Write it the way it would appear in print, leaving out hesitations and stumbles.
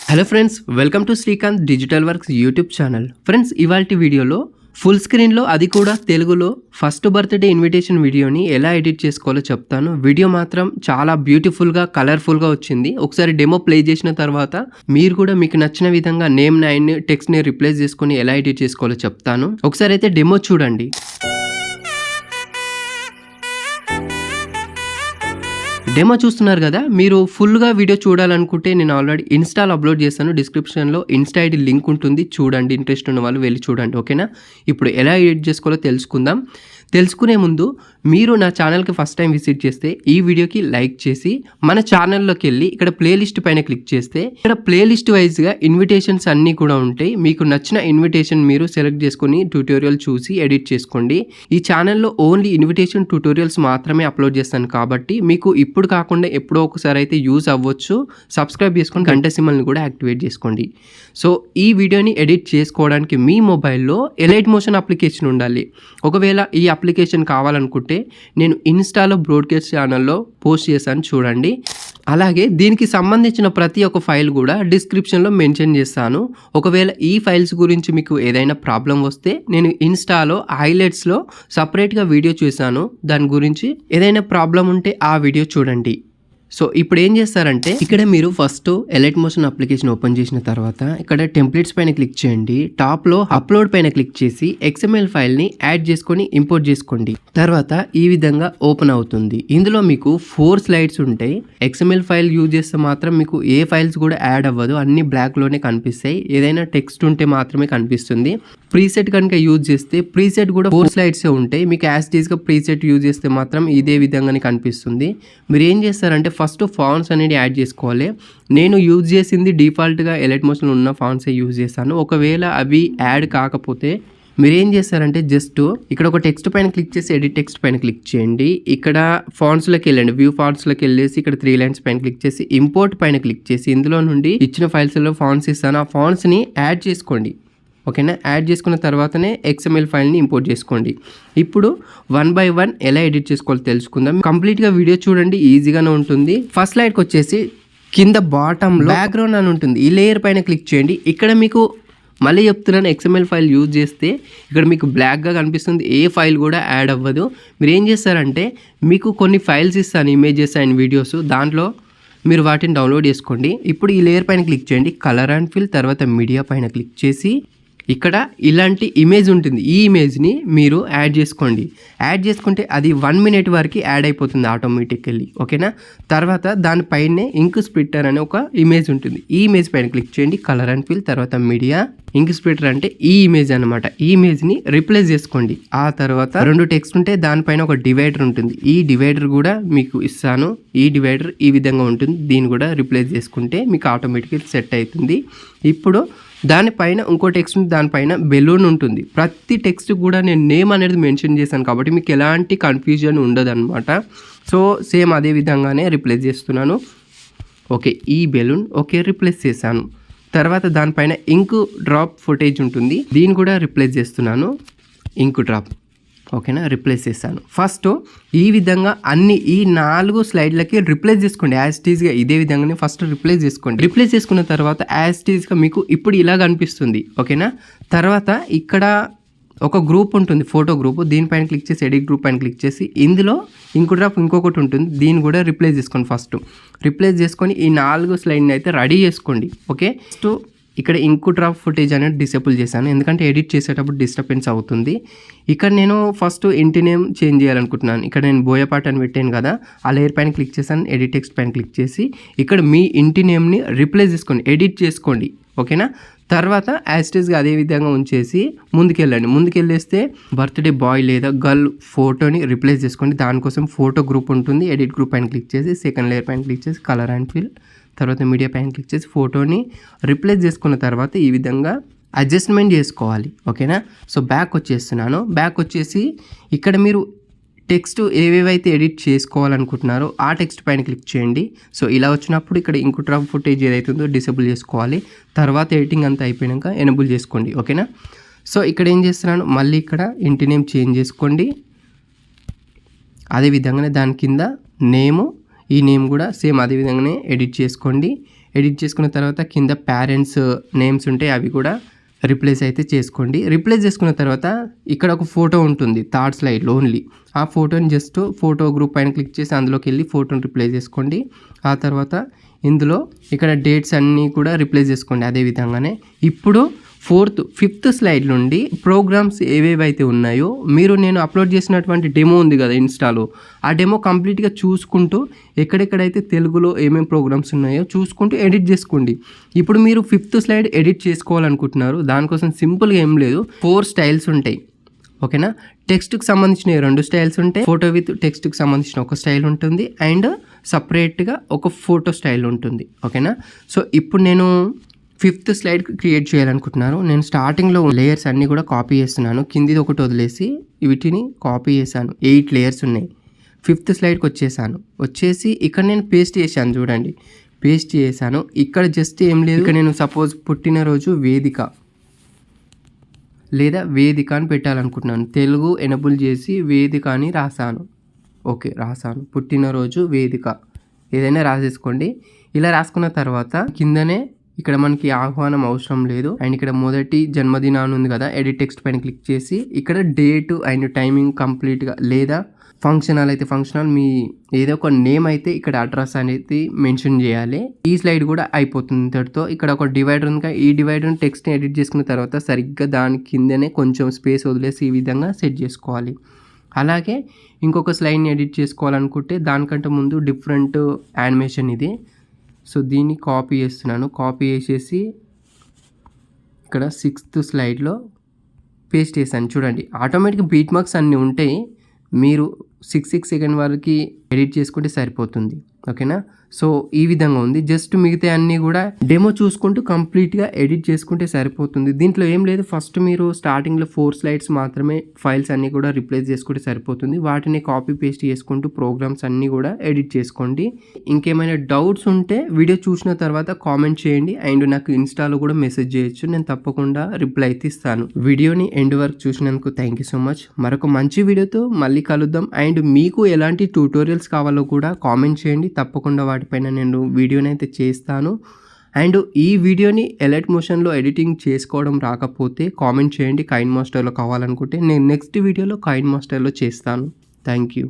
Hello friends, welcome to Srikanth digital works YouTube channel. Friends, ఇవాల్టి వీడియోలో full స్క్రీన్లో అది కూడా తెలుగులో ఫస్ట్ బర్త్డే ఇన్విటేషన్ వీడియోని ఎలా ఎడిట్ చేసుకోవాలో చెప్తాను. వీడియో మాత్రం చాలా బ్యూటిఫుల్గా కలర్ఫుల్గా వచ్చింది. ఒకసారి డెమో ప్లే చేసిన తర్వాత మీరు కూడా మీకు నచ్చిన విధంగా నేమ్ నైన్ టెక్స్ట్ని రిప్లేస్ చేసుకొని ఎలా ఎడిట్ చేసుకోవాలో చెప్తాను. ఒకసారి అయితే డెమో చూడండి. డెమో చూస్తున్నారు కదా. మీరు ఫుల్గా వీడియో చూడాలనుకుంటే నేను ఆల్రెడీ ఇన్స్టాలో అప్లోడ్ చేస్తాను. డిస్క్రిప్షన్లో ఇన్స్టా ఐడి లింక్ ఉంటుంది, చూడండి. ఇంట్రెస్ట్ ఉన్న వాళ్ళు వెళ్ళి చూడండి, ఓకేనా. ఇప్పుడు ఎలా ఎడిట్ చేసుకోవాలో తెలుసుకుందాం. తెలుసుకునే ముందు మీరు నా ఛానల్కి ఫస్ట్ టైం విజిట్ చేస్తే ఈ వీడియోకి లైక్ చేసి మన ఛానల్లోకి వెళ్ళి ఇక్కడ ప్లేలిస్ట్ పైన క్లిక్ చేస్తే ఇక్కడ ప్లేలిస్ట్ వైజ్గా ఇన్విటేషన్స్ అన్నీ కూడా ఉంటాయి. మీకు నచ్చిన ఇన్విటేషన్ మీరు సెలెక్ట్ చేసుకొని ట్యూటోరియల్ చూసి ఎడిట్ చేసుకోండి. ఈ ఛానల్లో ఓన్లీ ఇన్విటేషన్ ట్యూటోరియల్స్ మాత్రమే అప్లోడ్ చేస్తాను కాబట్టి మీకు ఇప్పుడు కాకుండా ఎప్పుడో ఒకసారి అయితే యూజ్ అవ్వచ్చు. సబ్స్క్రైబ్ చేసుకొని గంట సింబల్ని కూడా యాక్టివేట్ చేసుకోండి. సో ఈ వీడియోని ఎడిట్ చేసుకోవడానికి మీ మొబైల్లో ఎలైట్ మోషన్ అప్లికేషన్ ఉండాలి. ఒకవేళ ఈ అప్లికేషన్ కావాలనుకుంటే నేను ఇన్స్టాలో బ్రాడ్కాస్ట్ ఛానల్లో పోస్ట్ చేశాను, చూడండి. అలాగే దీనికి సంబంధించిన ప్రతి ఒక్క ఫైల్ కూడా డిస్క్రిప్షన్లో మెన్షన్ చేస్తాను. ఒకవేళ ఈ ఫైల్స్ గురించి మీకు ఏదైనా ప్రాబ్లం వస్తే నేను ఇన్స్టాలో హైలైట్స్లో సపరేట్గా వీడియో చేశాను. దాని గురించి ఏదైనా ప్రాబ్లం ఉంటే ఆ వీడియో చూడండి. సో ఇప్పుడు ఏం చేస్తారంటే ఇక్కడ మీరు first elite motion application open చేసిన తర్వాత ఇక్కడ టెంప్లెట్స్ పైన క్లిక్ చేయండి. టాప్లో అప్లోడ్ పైన క్లిక్ చేసి XML ఫైల్ని యాడ్ చేసుకొని ఇంపోర్ట్ చేసుకోండి. తర్వాత ఈ విధంగా ఓపెన్ అవుతుంది. ఇందులో మీకు 4 స్లైడ్స్ ఉంటాయి. XML ఫైల్ యూజ్ చేస్తే మాత్రం మీకు ఏ ఫైల్స్ కూడా యాడ్ అవ్వదు, అన్ని బ్లాక్లోనే కనిపిస్తాయి. ఏదైనా టెక్స్ట్ ఉంటే మాత్రమే కనిపిస్తుంది. ప్రీసెట్ కనుక యూజ్ చేస్తే ప్రీసెట్ కూడా 4 స్లైడ్సే ఉంటాయి. మీకు యాజ్ టీజ్గా ప్రీసెట్ యూజ్ చేస్తే మాత్రం ఇదే విధంగానే కనిపిస్తుంది. మీరు ఏం చేస్తారంటే ఫస్ట్ ఫాంట్స్ అనేది యాడ్ చేసుకోవాలి. నేను యూజ్ చేసింది డిఫాల్ట్గా ఎలైట్ మోషన్ ఉన్న ఫాంట్సే యూజ్ చేస్తాను. ఒకవేళ అవి యాడ్ కాకపోతే మీరు ఏం చేస్తారంటే జస్ట్ ఇక్కడ ఒక టెక్స్ట్ పైన క్లిక్ చేసి ఎడిట్ టెక్స్ట్ పైన క్లిక్ చేయండి. ఇక్కడ ఫాంట్స్లోకి వెళ్ళండి. వ్యూ ఫాంట్స్లోకి వెళ్ళేసి ఇక్కడ 3 లైన్స్ పైన క్లిక్ చేసి ఇంపోర్ట్ పైన క్లిక్ చేసి ఇందులో నుండి ఇచ్చిన ఫైల్స్లో ఫాంట్స్ ఇస్తాను. ఆ ఫాంట్స్ని యాడ్ చేసుకోండి, ఓకేనా. యాడ్ చేసుకున్న తర్వాతనే XML ఫైల్ని ఇంపోర్ట్ చేసుకోండి. ఇప్పుడు 1 by 1 ఎలా ఎడిట్ చేసుకోవాలో తెలుసుకుందాం. కంప్లీట్గా వీడియో చూడండి, ఈజీగానే ఉంటుంది. ఫస్ట్ స్లైడ్కి వచ్చేసి కింద బాటంలో బ్యాక్గ్రౌండ్ అని ఉంటుంది. ఈ లేయర్ పైన క్లిక్ చేయండి. ఇక్కడ మీకు మళ్ళీ చెప్తున్నాను, XML ఫైల్ యూజ్ చేస్తే ఇక్కడ మీకు బ్లాక్గా కనిపిస్తుంది, ఏ ఫైల్ కూడా యాడ్ అవ్వదు. మీరు ఏం చేస్తారంటే మీకు కొన్ని ఫైల్స్ ఇస్తాను, ఇమేజెస్ అండ్ వీడియోస్, దాంట్లో మీరు వాటిని డౌన్లోడ్ చేసుకోండి. ఇప్పుడు ఈ లేయర్ పైన క్లిక్ చేయండి, కలర్ అండ్ ఫిల్, తర్వాత మీడియా పైన క్లిక్ చేసి ఇక్కడ ఇలాంటి ఇమేజ్ ఉంటుంది. ఈ ఇమేజ్ని మీరు యాడ్ చేసుకోండి. యాడ్ చేసుకుంటే అది 1 minute వరకు యాడ్ అయిపోతుంది ఆటోమేటికల్లీ, ఓకేనా. తర్వాత దానిపైనే ఇంక్ స్ప్లిట్టర్ అనే ఒక ఇమేజ్ ఉంటుంది. ఈ ఇమేజ్ పైన క్లిక్ చేయండి, కలర్ అండ్ ఫిల్, తర్వాత మీడియా, ఇంక్ స్ప్లిట్టర్ అంటే ఈ ఇమేజ్ అనమాట. ఈ ఇమేజ్ని రిప్లేస్ చేసుకోండి. ఆ తర్వాత 2 టెక్స్ట్ ఉంటే దానిపైన ఒక డివైడర్ ఉంటుంది. ఈ డివైడర్ కూడా మీకు ఇస్తాను. ఈ డివైడర్ ఈ విధంగా ఉంటుంది. దీన్ని కూడా రిప్లేస్ చేసుకుంటే మీకు ఆటోమేటిక్గా సెట్ అవుతుంది. ఇప్పుడు దానిపైన ఇంకో టెక్స్ట్, దానిపైన బెలూన్ ఉంటుంది. ప్రతి టెక్స్ట్ కూడా నేను నేమ్ అనేది మెన్షన్ చేశాను కాబట్టి మీకు ఎలాంటి కన్ఫ్యూజన్ ఉండదు అనమాట. సో సేమ్ అదే విధంగానే రిప్లేస్ చేస్తున్నాను. ఓకే, ఈ బెలూన్ ఓకే రిప్లేస్ చేశాను. తర్వాత దానిపైన ఇంక్ డ్రాప్ ఫుటేజ్ ఉంటుంది, దీన్ని కూడా రిప్లేస్ చేస్తున్నాను. ఇంక్ డ్రాప్, ఓకేనా, రిప్లేస్ చేశాను. ఫస్ట్ ఈ విధంగా అన్ని ఈ 4 స్లైడ్లకి రిప్లేస్ చేసుకోండి. యాజ్ టీజ్గా ఇదే విధంగానే ఫస్ట్ రిప్లేస్ చేసుకోండి. రిప్లేస్ చేసుకున్న తర్వాత యాజ్ టీజ్గా మీకు ఇప్పుడు ఇలా కనిపిస్తుంది, ఓకేనా. తర్వాత ఇక్కడ ఒక గ్రూప్ ఉంటుంది, ఫోటో గ్రూప్. దీనిపైన క్లిక్ చేసి ఎడిట్ గ్రూప్ పైన క్లిక్ చేసి ఇందులో డ్రాప్ ఇంకొకటి ఉంటుంది, దీన్ని కూడా రిప్లేస్ చేసుకోండి. ఫస్ట్ రిప్లేస్ చేసుకొని ఈ 4 స్లైడ్ని అయితే రెడీ చేసుకోండి, ఓకే. ఫస్ట్ ఇక్కడ ఇంక్ డ్రాప్ ఫుటేజ్ అనేది డిసేబుల్ చేశాను, ఎందుకంటే ఎడిట్ చేసేటప్పుడు డిస్టర్బెన్స్ అవుతుంది. ఇక్కడ నేను ఫస్ట్ ఇంటి నేమ్ చేంజ్ చేయాలనుకుంటున్నాను. ఇక్కడ నేను బోయపాట్ అని పెట్టాను కదా, ఆ లేయర్ పైన క్లిక్ చేశాను, ఎడిట్ టెక్స్ట్ పైన క్లిక్ చేసి ఇక్కడ మీ ఇంటి నేమ్ని రిప్లేస్ చేసుకోండి, ఎడిట్ చేసుకోండి, ఓకేనా. తర్వాత యాస్టేజ్గా అదే విధంగా ఉంచేసి ముందుకెళ్ళండి. ముందుకెళ్ళేస్తే బర్త్డే బాయ్ లేదా గర్ల్ ఫోటోని రిప్లేస్ చేసుకోండి. దానికోసం ఫోటో గ్రూప్ ఉంటుంది, ఎడిట్ గ్రూప్ పైన క్లిక్ చేసి సెకండ్ లేయర్ పైన క్లిక్ చేసి కలర్ అండ్ ఫిల్, తర్వాత మీడియా పైన క్లిక్ చేసి ఫోటోని రిప్లేస్ చేసుకున్న తర్వాత ఈ విధంగా అడ్జస్ట్మెంట్ చేసుకోవాలి, ఓకేనా. సో బ్యాక్ వచ్చేస్తున్నాను. బ్యాక్ వచ్చేసి ఇక్కడ మీరు టెక్స్ట్ ఏవేవైతే ఎడిట్ చేసుకోవాలనుకుంటున్నారో ఆ టెక్స్ట్ పైన క్లిక్ చేయండి. సో ఇలా వచ్చినప్పుడు ఇక్కడ ఇంక్ డ్రాప్ ఫుటేజ్ ఏదైతుందో డిసేబుల్ చేసుకోవాలి. తర్వాత ఎడిటింగ్ అంతా అయిపోయాక ఎనేబుల్ చేసుకోండి, ఓకేనా. సో ఇక్కడ ఏం చేస్తున్నాను, మళ్ళీ ఇక్కడ ఇంటి నేమ్ చేంజ్ చేసుకోండి. అదేవిధంగానే దాని కింద నేము, ఈ నేమ్ కూడా సేమ్ అదే విధంగానే ఎడిట్ చేసుకోండి. ఎడిట్ చేసుకున్న తర్వాత కింద పేరెంట్స్ నేమ్స్ ఉంటాయి, అవి కూడా రిప్లేస్ అయితే చేసుకోండి. రిప్లేస్ చేసుకున్న తర్వాత ఇక్కడ ఒక ఫోటో ఉంటుంది థర్డ్ స్లైడ్లో ఓన్లీ. ఆ ఫోటోని జస్ట్ ఫోటో గ్రూప్ పైన క్లిక్ చేసి అందులోకి వెళ్ళి ఫోటోని రిప్లేస్ చేసుకోండి. ఆ తర్వాత ఇందులో ఇక్కడ డేట్స్ అన్నీ కూడా రిప్లేస్ చేసుకోండి. అదే విధంగానే ఇప్పుడు ఫిఫ్త్ స్లైడ్ నుండి ప్రోగ్రామ్స్ ఏవేవైతే ఉన్నాయో మీరు నేను అప్లోడ్ చేసినటువంటి డెమో ఉంది కదా ఇన్స్టాలో, ఆ డెమో కంప్లీట్గా చూసుకుంటూ ఎక్కడెక్కడైతే తెలుగులో ఏమేమి ప్రోగ్రామ్స్ ఉన్నాయో చూసుకుంటూ ఎడిట్ చేసుకోండి. ఇప్పుడు మీరు ఫిఫ్త్ స్లైడ్ ఎడిట్ చేసుకోవాలనుకుంటున్నారు, దానికోసం సింపుల్గా ఏం లేదు, 4 స్టైల్స్ ఉంటాయి. ఓకేనా, టెక్స్ట్కి సంబంధించిన 2 స్టైల్స్ ఉంటాయి, ఫోటో విత్ టెక్స్ట్కి సంబంధించిన ఒక స్టైల్ ఉంటుంది, అండ్ సపరేట్గా ఒక ఫోటో స్టైల్ ఉంటుంది. ఓకేనా, సో ఇప్పుడు నేను ఫిఫ్త్ స్లైడ్ క్రియేట్ చేయాలనుకుంటున్నాను. నేను స్టార్టింగ్లో లేయర్స్ అన్నీ కూడా కాపీ చేస్తున్నాను, కిందిది ఒకటి వదిలేసి వీటిని కాపీ చేశాను. 8 లేయర్స్ ఉన్నాయి. ఫిఫ్త్ స్లైడ్కి వచ్చేసి ఇక్కడ నేను పేస్ట్ చేశాను, చూడండి పేస్ట్ చేశాను. ఇక్కడ జస్ట్ ఏం లేదు, ఇక్కడ నేను సపోజ్ పుట్టినరోజు వేదిక లేదా వేదిక అని పెట్టాలనుకుంటున్నాను. తెలుగు ఎనబుల్ చేసి వేదిక అని రాశాను. ఓకే, రాశాను, పుట్టినరోజు వేదిక ఏదైనా రాసేసుకోండి. ఇలా రాసుకున్న తర్వాత కిందనే ఇక్కడ మనకి ఆహ్వానం అవసరం లేదు, అండ్ ఇక్కడ మొదటి జన్మదినాన్ని ఉంది కదా, ఎడిట్ టెక్స్ట్ పైన క్లిక్ చేసి ఇక్కడ డేట్ అండ్ టైమింగ్ కంప్లీట్గా, లేదా ఫంక్షనల్ అయితే ఫంక్షనల్, మీ ఏదో ఒక నేమ్ అయితే ఇక్కడ అడ్రస్ అనేది మెన్షన్ చేయాలి. ఈ స్లైడ్ కూడా అయిపోతుంది ఇంతటితో. ఇక్కడ ఒక డివైడర్ ఉంది, ఈ డివైడర్ టెక్స్ట్ని ఎడిట్ చేసుకున్న తర్వాత సరిగ్గా దాని కిందనే కొంచెం స్పేస్ వదిలేసి ఈ విధంగా సెట్ చేసుకోవాలి. అలాగే ఇంకొక స్లైడ్ని ఎడిట్ చేసుకోవాలనుకుంటే దానికంటే ముందు డిఫరెంట్ యానిమేషన్ ఇది. సో దీన్ని కాపీ చేస్తున్నాను, కాపీ చేసేసి ఇక్కడ 6th స్లైడ్లో పేస్ట్ చేశాను. చూడండి ఆటోమేటిక్గా బీట్ మార్క్స్ అన్నీ ఉంటాయి, మీరు 6 సెకండ్ వరకు ఎడిట్ చేసుకుంటే సరిపోతుంది. ఓకేనా, సో ఈ విధంగా ఉంది. జస్ట్ మిగతా అన్నీ కూడా డెమో చూసుకుంటూ కంప్లీట్గా ఎడిట్ చేసుకుంటే సరిపోతుంది. దీంట్లో ఏం లేదు, ఫస్ట్ మీరు స్టార్టింగ్లో 4 స్లైడ్స్ మాత్రమే ఫైల్స్ అన్నీ కూడా రిప్లేస్ చేసుకుంటే సరిపోతుంది. వాటిని కాపీ పేస్ట్ చేసుకుంటూ ప్రోగ్రామ్స్ అన్నీ కూడా ఎడిట్ చేసుకోండి. ఇంకేమైనా డౌట్స్ ఉంటే వీడియో చూసిన తర్వాత కామెంట్ చేయండి, అండ్ నాకు ఇన్స్టాలో కూడా మెసేజ్ చేయొచ్చు, నేను తప్పకుండా రిప్లై అయితే ఇస్తాను. వీడియోని ఎండ్ వరకు చూసినందుకు థ్యాంక్ యూ సో మచ్. మరొక మంచి వీడియోతో మళ్ళీ కలుద్దాం. అండ్ మీకు ఎలాంటి ట్యూటోరియల్స్ కావాలో కూడా కామెంట్ చేయండి, తప్పకుండా వాటిపైన నేను వీడియోని అయితే చేస్తాను. అండ్ ఈ వీడియోని ఎలైట్ మోషన్లో ఎడిటింగ్ చేసుకోవడం రాకపోతే కామెంట్ చేయండి, కైన్ మాస్టర్లో కావాలనుకుంటే నేను నెక్స్ట్ వీడియోలో కైన్ మాస్టర్లో చేస్తాను. Thank you.